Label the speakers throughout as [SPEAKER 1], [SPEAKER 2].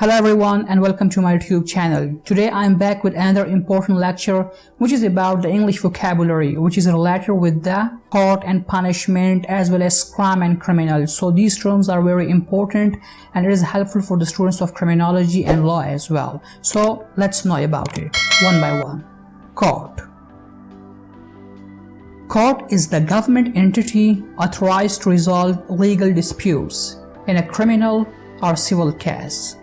[SPEAKER 1] Hello everyone and welcome to my YouTube channel. Today I am back with another important lecture which is about the English vocabulary, which is related with the court and punishment as well as crime and criminal. So these terms are very important and it is helpful for the students of criminology and law as well. So let's know about it one by one. Court. Court is the government entity authorized to resolve legal disputes in a criminal or civil case.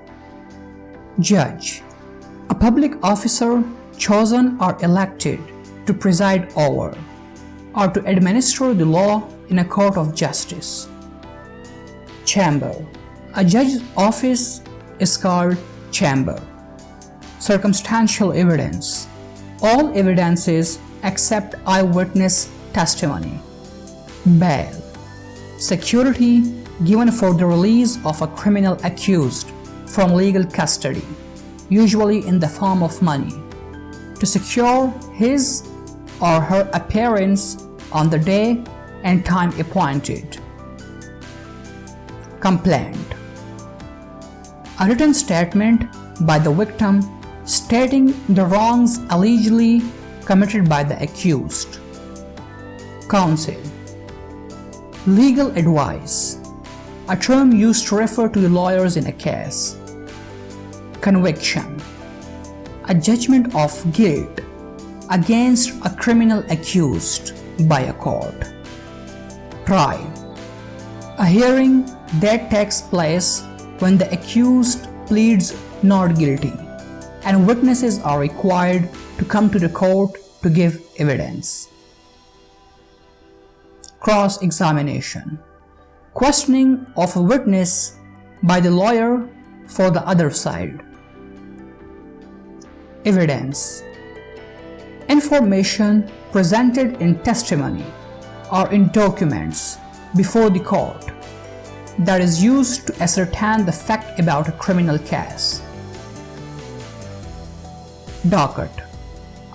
[SPEAKER 1] Judge. A public officer chosen or elected to preside over or to administer the law in a court of justice. Chamber. A judge's office is called chamber. Circumstantial evidence. All evidences except eyewitness testimony. Bail. Security given for the release of a criminal accused from legal custody, usually in the form of money, to secure his or her appearance on the day and time appointed. Complaint. A written statement by the victim stating the wrongs allegedly committed by the accused. Counsel. Legal advice, a term used to refer to the lawyers in a case. Conviction. A judgment of guilt against a criminal accused by a court. Trial. A hearing that takes place when the accused pleads not guilty and witnesses are required to come to the court to give evidence. Cross-examination. Questioning of a witness by the lawyer for the other side. Evidence. Information presented in testimony or in documents before the court that is used to ascertain the fact about a criminal case. Docket.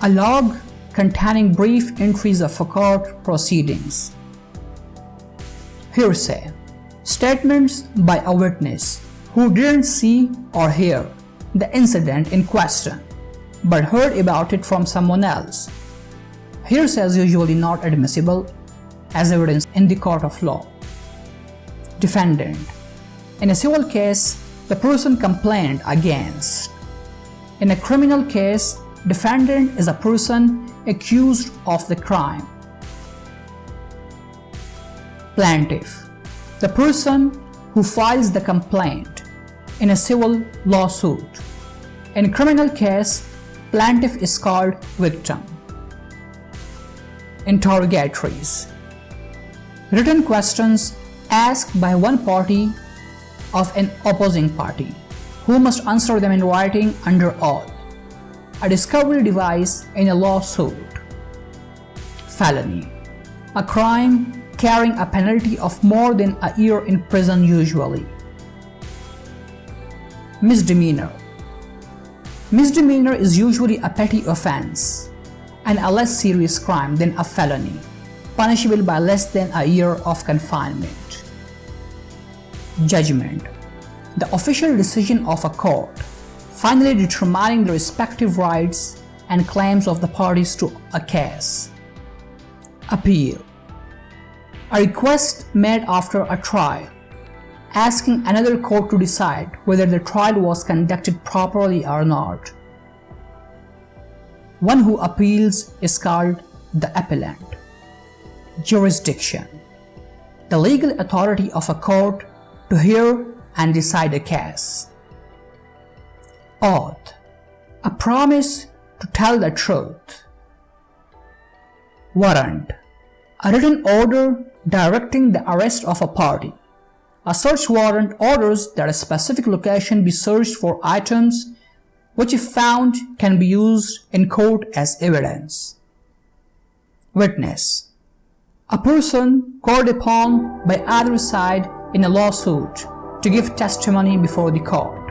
[SPEAKER 1] A log containing brief entries of a court proceedings. Hearsay. Statements by a witness who didn't see or hear the incident in question but heard about it from someone else. Hearsay is usually not admissible as evidence in the court of law. Defendant. In a civil case, the person complained against. In a criminal case, defendant is a person accused of the crime. Plaintiff. The person who files the complaint in a civil lawsuit. In a criminal case, plaintiff is called victim. Interrogatories. Written questions asked by one party of an opposing party, who must answer them in writing under oath. A discovery device in a lawsuit. Felony. A crime carrying a penalty of more than a year in prison usually. Misdemeanor. Misdemeanor is usually a petty offense and a less serious crime than a felony, punishable by less than a year of confinement. Judgment. The official decision of a court, finally determining the respective rights and claims of the parties to a case. Appeal. A request made after a trial, asking another court to decide whether the trial was conducted properly or not. One who appeals is called the appellant. Jurisdiction. The legal authority of a court to hear and decide a case. Oath. A promise to tell the truth. Warrant. A written order directing the arrest of a party. A search warrant orders that a specific location be searched for items which, if found, can be used in court as evidence. Witness. A person called upon by either side in a lawsuit to give testimony before the court.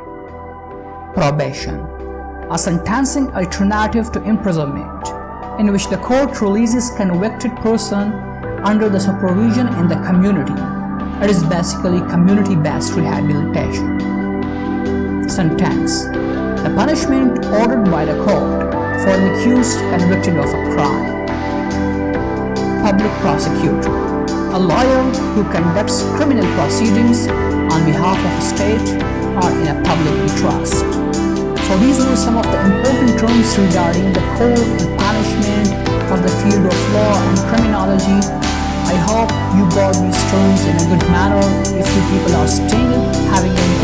[SPEAKER 1] Probation. A sentencing alternative to imprisonment in which the court releases convicted person under the supervision in the community. It is basically community-based rehabilitation. Sentence: the punishment ordered by the court for an accused convicted of a crime. Public prosecutor: a lawyer who conducts criminal proceedings on behalf of a state or in a public interest. So these were some of the important terms regarding the code and punishment of the field of law and criminology. I hope you got these terms in a good manner. If you people are still having any